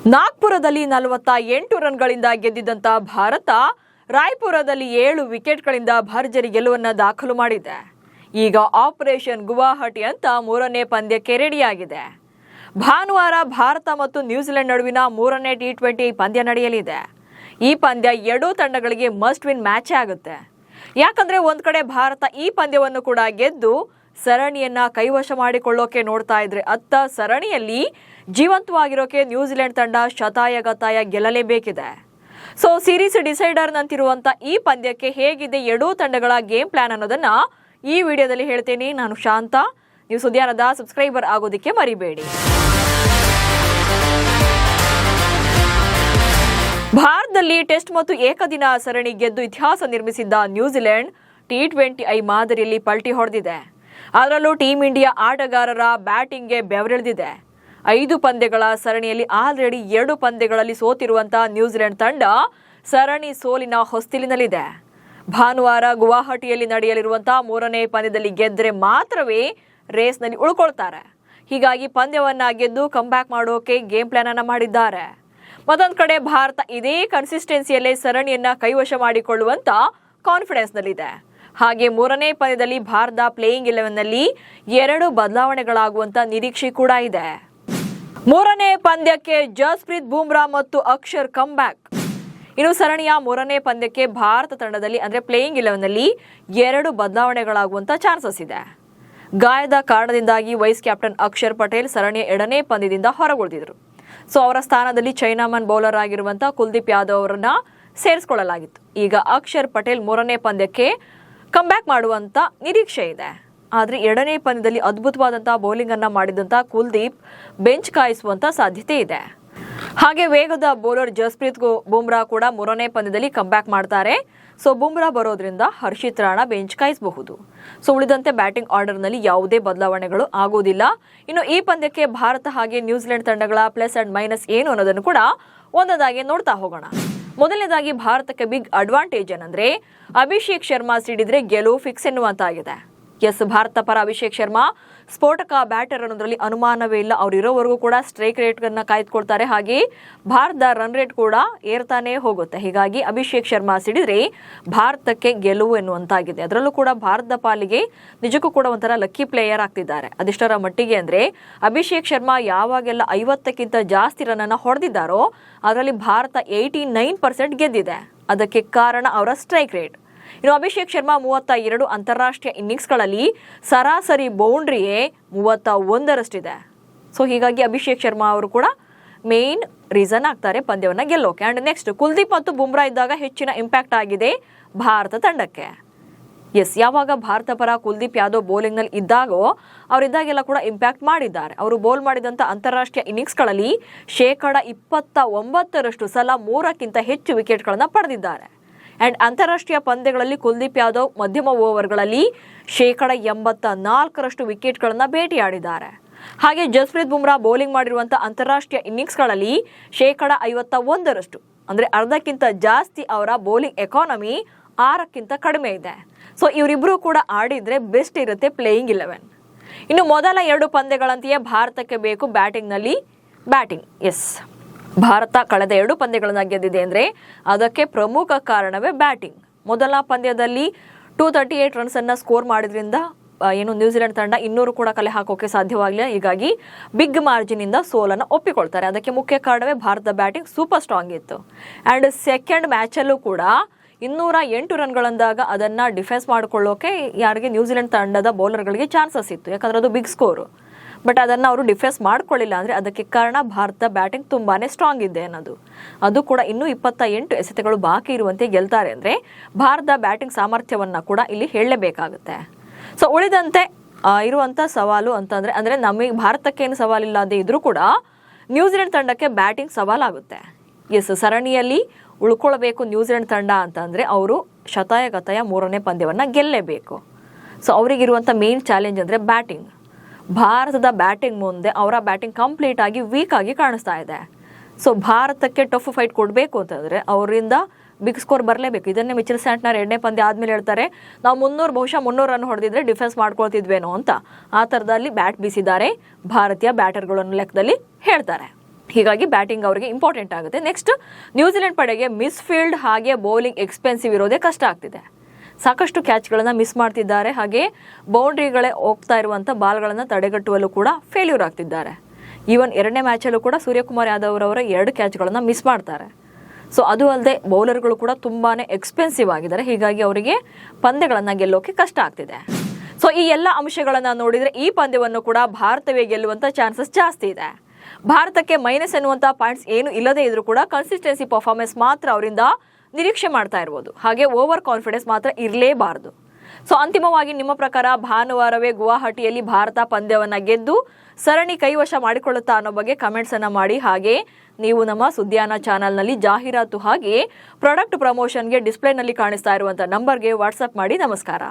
ನಾಗ್ಪುರದಲ್ಲಿ 48 ರನ್ಗಳಿಂದ ಗೆದ್ದಿದ್ದಂತ ಭಾರತ ರಾಯ್ಪುರದಲ್ಲಿ 7 ವಿಕೆಟ್ಗಳಿಂದ ಭರ್ಜರಿ ಗೆಲುವನ್ನು ದಾಖಲು ಮಾಡಿದೆ. ಈಗ ಆಪರೇಷನ್ ಗುವಾಹಟಿ ಅಂತ ಮೂರನೇ ಪಂದ್ಯಕ್ಕೆ ರೆಡಿಯಾಗಿದೆ. ಭಾನುವಾರ ಭಾರತ ಮತ್ತು ನ್ಯೂಜಿಲೆಂಡ್ ನಡುವಿನ ಮೂರನೇ T20 ಪಂದ್ಯ ನಡೆಯಲಿದೆ. ಈ ಪಂದ್ಯ ಎರಡೂ ತಂಡಗಳಿಗೆ ಮಸ್ಟ್ ವಿನ್ ಮ್ಯಾಚ್ ಆಗುತ್ತೆ. ಯಾಕಂದ್ರೆ ಒಂದ್ ಕಡೆ ಭಾರತ ಈ ಪಂದ್ಯವನ್ನು ಕೂಡ ಗೆದ್ದು ಸರಣಿಯನ್ನ ಕೈವಶ ಮಾಡಿಕೊಳ್ಳೋಕೆ ನೋಡ್ತಾ ಇದ್ರೆ, ಅತ್ತ ಸರಣಿಯಲ್ಲಿ ಜೀವಂತವಾಗಿರೋಕೆ ನ್ಯೂಜಿಲೆಂಡ್ ತಂಡ ಶತಾಯಗತಾಯ ಗೆಲ್ಲಲೇಬೇಕಿದೆ. ಸೊ ಸೀರೀಸ್ ಡಿಸೈಡರ್ ನಂತಿರುವಂತ ಈ ಪಂದ್ಯಕ್ಕೆ ಹೇಗಿದೆ ಎರಡೂ ತಂಡಗಳ ಗೇಮ್ ಪ್ಲಾನ್ ಅನ್ನೋದನ್ನ ಈ ವಿಡಿಯೋದಲ್ಲಿ ಹೇಳ್ತೀನಿ. ನಾನು ಶಾಂತ. ನೀವು ಸುದ್ದಿಯಾನದ ಸಬ್ಸ್ಕ್ರೈಬರ್ ಆಗೋದಕ್ಕೆ ಮರಿಬೇಡಿ. ಭಾರತದಲ್ಲಿ ಟೆಸ್ಟ್ ಮತ್ತು ಏಕದಿನ ಸರಣಿ ಗೆದ್ದು ಇತಿಹಾಸ ನಿರ್ಮಿಸಿದ್ದ ನ್ಯೂಜಿಲೆಂಡ್ T20 ಮಾದರಿಯಲ್ಲಿ ಪಲ್ಟಿ ಹೊಡೆದಿದೆ. ಅದರಲ್ಲೂ ಟೀಂ ಇಂಡಿಯಾ ಆಟಗಾರರ ಬ್ಯಾಟಿಂಗ್ಗೆ ಬೆವರಿಳಿದಿದೆ. 5 ಪಂದ್ಯಗಳ ಸರಣಿಯಲ್ಲಿ ಆಲ್ರೆಡಿ 2 ಪಂದ್ಯಗಳಲ್ಲಿ ಸೋತಿರುವಂತಹ ನ್ಯೂಜಿಲೆಂಡ್ ತಂಡ ಸರಣಿ ಸೋಲಿನ ಹೊಸ್ತಿಲಿನಲ್ಲಿದೆ. ಭಾನುವಾರ ಗುವಾಹಟಿಯಲ್ಲಿ ನಡೆಯಲಿರುವಂತಹ ಮೂರನೇ ಪಂದ್ಯದಲ್ಲಿ ಗೆದ್ದರೆ ಮಾತ್ರವೇ ರೇಸ್ನಲ್ಲಿ ಉಳ್ಕೊಳ್ತಾರೆ. ಹೀಗಾಗಿ ಪಂದ್ಯವನ್ನ ಗೆದ್ದು ಕಂಬ್ಯಾಕ್ ಮಾಡೋಕೆ ಗೇಮ್ ಪ್ಲಾನ್ ಅನ್ನ ಮಾಡಿದ್ದಾರೆ. ಮತ್ತೊಂದು ಕಡೆ ಭಾರತ ಇದೇ ಕನ್ಸಿಸ್ಟೆನ್ಸಿಯಲ್ಲೇ ಸರಣಿಯನ್ನ ಕೈವಶ ಮಾಡಿಕೊಳ್ಳುವಂತ ಕಾನ್ಫಿಡೆನ್ಸ್ ನಲ್ಲಿದೆ. ಹಾಗೆ ಮೂರನೇ ಪಂದ್ಯದಲ್ಲಿ ಭಾರತ ಪ್ಲೇಯಿಂಗ್ 11ನಲ್ಲಿ 2 ಬದಲಾವಣೆಗಳಾಗುವಂತ ನಿರೀಕ್ಷೆ ಕೂಡ ಇದೆ. ಮೂರನೇ ಪಂದ್ಯಕ್ಕೆ ಜಸ್ಪ್ರೀತ್ ಬೂಮ್ರಾ ಮತ್ತು ಅಕ್ಷರ್ ಕಂಬ್ಯಾಕ್. ಇನ್ನು ಸರಣಿಯ ಮೂರನೇ ಪಂದ್ಯಕ್ಕೆ ಭಾರತ ತಂಡದಲ್ಲಿ ಅಂದ್ರೆ ಪ್ಲೇಯಿಂಗ್ 11ನಲ್ಲಿ 2 ಬದಲಾವಣೆಗಳಾಗುವಂತ ಚಾನ್ಸಸ್ ಇದೆ. ಗಾಯದ ಕಾರಣದಿಂದಾಗಿ ವೈಸ್ ಕ್ಯಾಪ್ಟನ್ ಅಕ್ಷರ್ ಪಟೇಲ್ ಸರಣಿಯ 2ನೇ ಪಂದ್ಯದಿಂದ ಹೊರಗುಳಿದಿದ್ರು. ಸೊ ಅವರ ಸ್ಥಾನದಲ್ಲಿ ಚೈನಾಮನ್ ಬೌಲರ್ ಆಗಿರುವಂತಹ ಕುಲ್ದೀಪ್ ಯಾದವ್ ಅವರನ್ನ ಸೇರಿಸಿಕೊಳ್ಳಲಾಗಿತ್ತು. ಈಗ ಅಕ್ಷರ್ ಪಟೇಲ್ ಮೂರನೇ ಪಂದ್ಯಕ್ಕೆ ಕಂಬ್ಯಾಕ್ ಮಾಡುವಂತ ನಿರೀಕ್ಷೆ ಇದೆ. ಆದರೆ 2ನೇ ಪಂದ್ಯದಲ್ಲಿ ಅದ್ಭುತವಾದಂತಹ ಬೌಲಿಂಗ್ ಅನ್ನ ಮಾಡಿದಂತ ಕುಲ್ದೀಪ್ ಬೆಂಚ್ ಕಾಯಿಸುವಂತ ಸಾಧ್ಯತೆ ಇದೆ. ಹಾಗೆ ವೇಗದ ಬೌಲರ್ ಜಸ್ಪ್ರೀತ್ ಬೂಮ್ರಾ ಕೂಡ ಮೂರನೇ ಪಂದ್ಯದಲ್ಲಿ ಕಂಬ್ಯಾಕ್ ಮಾಡ್ತಾರೆ. ಸೊ ಬೂಮ್ರಾ ಬರೋದ್ರಿಂದ ಹರ್ಷಿತ್ ರಾಣಾ ಬೆಂಚ್ ಕಾಯಿಸಬಹುದು. ಸೊ ಉಳಿದಂತೆ ಬ್ಯಾಟಿಂಗ್ ಆರ್ಡರ್ನಲ್ಲಿ ಯಾವುದೇ ಬದಲಾವಣೆಗಳು ಆಗೋದಿಲ್ಲ. ಇನ್ನು ಈ ಪಂದ್ಯಕ್ಕೆ ಭಾರತ ಹಾಗೆ ನ್ಯೂಜಿಲೆಂಡ್ ತಂಡಗಳ ಪ್ಲಸ್ ಅಂಡ್ ಮೈನಸ್ ಏನು ಅನ್ನೋದನ್ನು ಕೂಡ ಒಂದೊಂದಾಗಿ ನೋಡ್ತಾ ಹೋಗೋಣ. ಮೊದಲನೇದಾಗಿ ಭಾರತಕ್ಕೆ ಬಿಗ್ ಅಡ್ವಾಂಟೇಜ್ ಏನಂದ್ರೆ ಅಭಿಷೇಕ್ ಶರ್ಮಾ ಸಿಡಿದ್ರೆ ಗೆಲುವು ಫಿಕ್ಸ್ ಎನ್ನುವಂತಾಗಿದೆ. ಎಸ್, ಭಾರತ ಪರ ಅಭಿಷೇಕ್ ಶರ್ಮಾ ಸ್ಫೋಟಕ ಬ್ಯಾಟರ್ ಅನ್ನೋದ್ರಲ್ಲಿ ಅನುಮಾನವೇ ಇಲ್ಲ. ಅವ್ರು ಇರೋವರೆಗೂ ಕೂಡ ಸ್ಟ್ರೈಕ್ ರೇಟ್ ಅನ್ನ ಕಾಯ್ದುಕೊಳ್ತಾರೆ. ಹಾಗೆ ಭಾರತದ ರನ್ ರೇಟ್ ಕೂಡ ಏರ್ತಾನೆ ಹೋಗುತ್ತೆ. ಹೀಗಾಗಿ ಅಭಿಷೇಕ್ ಶರ್ಮಾ ಸಿಡಿದ್ರೆ ಭಾರತಕ್ಕೆ ಗೆಲುವು ಎನ್ನುವಂತಾಗಿದೆ. ಅದರಲ್ಲೂ ಕೂಡ ಭಾರತದ ಪಾಲಿಗೆ ನಿಜಕ್ಕೂ ಕೂಡ ಒಂಥರ ಲಕ್ಕಿ ಪ್ಲೇಯರ್ ಆಗ್ತಿದ್ದಾರೆ. ಅದಿಷ್ಟರ ಮಟ್ಟಿಗೆ ಅಂದ್ರೆ ಅಭಿಷೇಕ್ ಶರ್ಮಾ ಯಾವಾಗೆಲ್ಲ 50ಕ್ಕಿಂತ ಜಾಸ್ತಿ ರನ್ ಅನ್ನ ಹೊಡೆದಿದ್ದಾರೋ ಅದರಲ್ಲಿ ಭಾರತ 89% ಗೆದ್ದಿದೆ. ಅದಕ್ಕೆ ಕಾರಣ ಅವರ ಸ್ಟ್ರೈಕ್ ರೇಟ್. ಇನ್ನು ಅಭಿಷೇಕ್ ಶರ್ಮಾ 32 ಅಂತಾರಾಷ್ಟ್ರೀಯ ಇನ್ನಿಂಗ್ಸ್ಗಳಲ್ಲಿ ಸರಾಸರಿ ಬೌಂಡ್ರಿಯೇ 31ರಷ್ಟಿದೆ. ಸೊ ಹೀಗಾಗಿ ಅಭಿಷೇಕ್ ಶರ್ಮಾ ಅವರು ಕೂಡ ಮೇನ್ ರೀಸನ್ ಆಗ್ತಾರೆ ಪಂದ್ಯವನ್ನ ಗೆಲ್ಲೋಕೆ. ಅಂಡ್ ನೆಕ್ಸ್ಟ್ ಕುಲ್ದೀಪ್ ಮತ್ತು ಬುಮ್ರಾ ಇದ್ದಾಗ ಹೆಚ್ಚಿನ ಇಂಪ್ಯಾಕ್ಟ್ ಆಗಿದೆ ಭಾರತ ತಂಡಕ್ಕೆ. ಎಸ್, ಯಾವಾಗ ಭಾರತ ಪರ ಕುಲ್ದೀಪ್ ಯಾದವ್ ಬೌಲಿಂಗ್ ನಲ್ಲಿ ಇದ್ದಾಗೋ ಅವರಿದ್ದಾಗೆಲ್ಲ ಕೂಡ ಇಂಪ್ಯಾಕ್ಟ್ ಮಾಡಿದ್ದಾರೆ. ಅವರು ಬೌಲ್ ಮಾಡಿದಂತ ಅಂತಾರಾಷ್ಟ್ರೀಯ ಇನ್ನಿಂಗ್ಸ್ಗಳಲ್ಲಿ 29% ಸಲ 3ಕ್ಕಿಂತ ಹೆಚ್ಚು ವಿಕೆಟ್ಗಳನ್ನ ಪಡೆದಿದ್ದಾರೆ. ಅಂಡ್ ಅಂತಾರಾಷ್ಟ್ರೀಯ ಪಂದ್ಯಗಳಲ್ಲಿ ಕುಲ್ದೀಪ್ ಯಾದವ್ ಮಧ್ಯಮ ಓವರ್ಗಳಲ್ಲಿ 84% ವಿಕೆಟ್ಗಳನ್ನ ಭೇಟಿಯಾಡಿದ್ದಾರೆ. ಹಾಗೆ ಜಸ್ಪ್ರೀತ್ ಬುಮ್ರಾ ಬೌಲಿಂಗ್ ಮಾಡಿರುವಂತಹ ಅಂತಾರಾಷ್ಟ್ರೀಯ ಇನ್ನಿಂಗ್ಸ್ಗಳಲ್ಲಿ 51% ಅಂದ್ರೆ ಅರ್ಧಕ್ಕಿಂತ ಜಾಸ್ತಿ ಅವರ ಬೌಲಿಂಗ್ ಎಕಾನಮಿ 6ಕ್ಕಿಂತ ಕಡಿಮೆ ಇದೆ. ಸೊ ಇವರಿಬ್ರು ಕೂಡ ಆಡಿದ್ರೆ ಬೆಸ್ಟ್ ಇರುತ್ತೆ ಪ್ಲೇಯಿಂಗ್ 11. ಇನ್ನು ಮೊದಲ 2 ಪಂದ್ಯಗಳಂತೆಯೇ ಭಾರತಕ್ಕೆ ಬೇಕು ಬ್ಯಾಟಿಂಗ್. ಎಸ್, ಭಾರತ ಕಳೆದ 2 ಪಂದ್ಯಗಳನ್ನ ಗೆದ್ದಿದೆ ಅಂದ್ರೆ ಅದಕ್ಕೆ ಪ್ರಮುಖ ಕಾರಣವೇ ಬ್ಯಾಟಿಂಗ್. ಮೊದಲ ಪಂದ್ಯದಲ್ಲಿ 238 ರನ್ಸ್ ಅನ್ನ ಸ್ಕೋರ್ ಮಾಡಿದ್ರಿಂದ ನ್ಯೂಜಿಲೆಂಡ್ ತಂಡ 200 ಕೂಡ ಕಲೆ ಹಾಕೋಕೆ ಸಾಧ್ಯವಾಗಲಿಲ್ಲ. ಹೀಗಾಗಿ ಬಿಗ್ ಮಾರ್ಜಿನ್ ಇಂದ ಸೋಲನ್ನು ಒಪ್ಪಿಕೊಳ್ತಾರೆ. ಅದಕ್ಕೆ ಮುಖ್ಯ ಕಾರಣವೇ ಭಾರತದ ಬ್ಯಾಟಿಂಗ್ ಸೂಪರ್ ಸ್ಟ್ರಾಂಗ್ ಇತ್ತು. ಅಂಡ್ ಸೆಕೆಂಡ್ ಮ್ಯಾಚ್ ಅಲ್ಲೂ ಕೂಡ 208 ರನ್ಗಳಂದಾಗ ಅದನ್ನ ಡಿಫೆನ್ಸ್ ಮಾಡಿಕೊಳ್ಳೋಕೆ ಯಾರಿಗೆ ನ್ಯೂಜಿಲೆಂಡ್ ತಂಡದ ಬೌಲರ್ಗಳಿಗೆ ಚಾನ್ಸಸ್ ಇತ್ತು. ಯಾಕಂದ್ರೆ ಅದು ಬಿಗ್ ಸ್ಕೋರ್. ಬಟ್ ಅದನ್ನು ಅವರು ಡಿಫೆನ್ಸ್ ಮಾಡ್ಕೊಳ್ಳಿಲ್ಲ. ಅಂದರೆ ಅದಕ್ಕೆ ಕಾರಣ ಭಾರತ ಬ್ಯಾಟಿಂಗ್ ತುಂಬಾನೇ ಸ್ಟ್ರಾಂಗ್ ಇದೆ ಅನ್ನೋದು. ಅದು ಕೂಡ ಇನ್ನೂ 28 ಎಸೆತಗಳು ಬಾಕಿ ಇರುವಂತೆ ಗೆಲ್ತಾರೆ ಅಂದರೆ ಭಾರತ ಬ್ಯಾಟಿಂಗ್ ಸಾಮರ್ಥ್ಯವನ್ನ ಕೂಡ ಇಲ್ಲಿ ಹೇಳಲೇಬೇಕಾಗುತ್ತೆ. ಸೊ ಉಳಿದಂತೆ ಇರುವಂಥ ಸವಾಲು ಅಂತಂದರೆ ಅಂದರೆ ನಮಗೆ ಭಾರತಕ್ಕೇನು ಸವಾಲಿಲ್ಲದೆ ಇದ್ರೂ ಕೂಡ ನ್ಯೂಜಿಲೆಂಡ್ ತಂಡಕ್ಕೆ ಬ್ಯಾಟಿಂಗ್ ಸವಾಲಾಗುತ್ತೆ. ಎಸ್, ಸರಣಿಯಲ್ಲಿ ಉಳ್ಕೊಳ್ಬೇಕು ನ್ಯೂಜಿಲೆಂಡ್ ತಂಡ ಅಂತಂದರೆ ಅವರು ಶತಾಯಗತಾಯ ಮೂರನೇ ಪಂದ್ಯವನ್ನು ಗೆಲ್ಲೇಬೇಕು. ಸೊ ಅವರಿಗಿರುವಂಥ ಮೇನ್ ಚಾಲೆಂಜ್ ಅಂದರೆ ಬ್ಯಾಟಿಂಗ್. ಭಾರತದ ಬ್ಯಾಟಿಂಗ್ ಮುಂದೆ ಅವರ ಬ್ಯಾಟಿಂಗ್ ಕಂಪ್ಲೀಟ್ ಆಗಿ ವೀಕ್ ಆಗಿ ಕಾಣಿಸ್ತಾ ಇದೆ. ಸೊ ಭಾರತಕ್ಕೆ ಟಫ್ ಫೈಟ್ ಕೊಡಬೇಕು ಅಂತಂದರೆ ಅವರಿಂದ ಬಿಗ್ ಸ್ಕೋರ್ ಬರಲೇಬೇಕು. ಇದನ್ನೇ ಮಿಚೆಲ್ ಸ್ಯಾಂಟ್ನರ್ 2ನೇ ಪಂದ್ಯ ಆದಮೇಲೆ ಹೇಳ್ತಾರೆ, ನಾವು ಬಹುಶಃ 300 ರನ್ ಹೊಡೆದಿದ್ರೆ ಡಿಫೆನ್ಸ್ ಮಾಡ್ಕೊಳ್ತಿದ್ವೇನೋ ಅಂತ. ಆ ಥರದಲ್ಲಿ ಬ್ಯಾಟ್ ಬೀಸಿದ್ದಾರೆ ಭಾರತೀಯ ಬ್ಯಾಟರ್ಗಳನ್ನು ಲೆಕ್ಕದಲ್ಲಿ ಹೇಳ್ತಾರೆ. ಹೀಗಾಗಿ ಬ್ಯಾಟಿಂಗ್ ಅವರಿಗೆ ಇಂಪಾರ್ಟೆಂಟ್ ಆಗುತ್ತೆ. ನೆಕ್ಸ್ಟ್ ನ್ಯೂಜಿಲೆಂಡ್ ಪಡೆಗೆ ಮಿಸ್ಫೀಲ್ಡ್ ಹಾಗೆ ಬೌಲಿಂಗ್ ಎಕ್ಸ್ಪೆನ್ಸಿವ್ ಇರೋದೇ ಕಷ್ಟ ಆಗ್ತಿದೆ. ಸಾಕಷ್ಟು ಕ್ಯಾಚ್ಗಳನ್ನು ಮಿಸ್ ಮಾಡ್ತಿದ್ದಾರೆ, ಹಾಗೆ ಬೌಂಡ್ರಿಗಳೇ ಹೋಗ್ತಾ ಇರುವಂಥ ಬಾಲ್ಗಳನ್ನು ತಡೆಗಟ್ಟುವಲ್ಲೂ ಕೂಡ ಫೇಲ್ಯೂರ್ ಆಗ್ತಿದ್ದಾರೆ. ಈವನ್ 2ನೇ ಮ್ಯಾಚಲ್ಲೂ ಕೂಡ ಸೂರ್ಯಕುಮಾರ್ ಯಾದವ್ ಅವರ 2 ಕ್ಯಾಚ್ಗಳನ್ನು ಮಿಸ್ ಮಾಡ್ತಾರೆ. ಸೊ ಅದು ಅಲ್ಲದೆ ಬೌಲರ್ಗಳು ಕೂಡ ತುಂಬಾ ಎಕ್ಸ್ಪೆನ್ಸಿವ್ ಆಗಿದ್ದಾರೆ, ಹೀಗಾಗಿ ಅವರಿಗೆ ಪಂದ್ಯಗಳನ್ನು ಗೆಲ್ಲೋಕೆ ಕಷ್ಟ ಆಗ್ತಿದೆ. ಸೊ ಈ ಎಲ್ಲ ಅಂಶಗಳನ್ನು ನೋಡಿದರೆ ಈ ಪಂದ್ಯವನ್ನು ಕೂಡ ಭಾರತವೇ ಗೆಲ್ಲುವಂಥ ಚಾನ್ಸಸ್ ಜಾಸ್ತಿ ಇದೆ. ಭಾರತಕ್ಕೆ ಮೈನಸ್ ಎನ್ನುವಂಥ ಪಾಯಿಂಟ್ಸ್ ಏನು ಇಲ್ಲದೇ ಇದ್ರೂ ಕೂಡ ಕನ್ಸಿಸ್ಟೆನ್ಸಿ ಪರ್ಫಾರ್ಮೆನ್ಸ್ ಮಾತ್ರ ಅವರಿಂದ ನಿರೀಕ್ಷೆ ಮಾಡ್ತಾ ಇರ್ಬೋದು, ಹಾಗೆ ಓವರ್ ಕಾನ್ಫಿಡೆನ್ಸ್ ಮಾತ್ರ ಇರಲೇಬಾರದು. ಸೊ ಅಂತಿಮವಾಗಿ ನಿಮ್ಮ ಪ್ರಕಾರ ಭಾನುವಾರವೇ ಗುವಾಹಟಿಯಲ್ಲಿ ಭಾರತ ಪಂದ್ಯವನ್ನು ಗೆದ್ದು ಸರಣಿ ಕೈವಶ ಮಾಡಿಕೊಳ್ಳುತ್ತಾ ಅನ್ನೋ ಬಗ್ಗೆ ಕಮೆಂಟ್ಸ್ ಅನ್ನ ಮಾಡಿ. ಹಾಗೆ ನೀವು ನಮ್ಮ ಸುದ್ದಿಯಾನ ಚಾನಲ್ನಲ್ಲಿ ಜಾಹೀರಾತು ಹಾಗೆ ಪ್ರಾಡಕ್ಟ್ ಪ್ರಮೋಷನ್ಗೆ ಡಿಸ್ಪ್ಲೇನಲ್ಲಿ ಕಾಣಿಸ್ತಾ ಇರುವಂಥ ನಂಬರ್ಗೆ ವಾಟ್ಸಪ್ ಮಾಡಿ. ನಮಸ್ಕಾರ.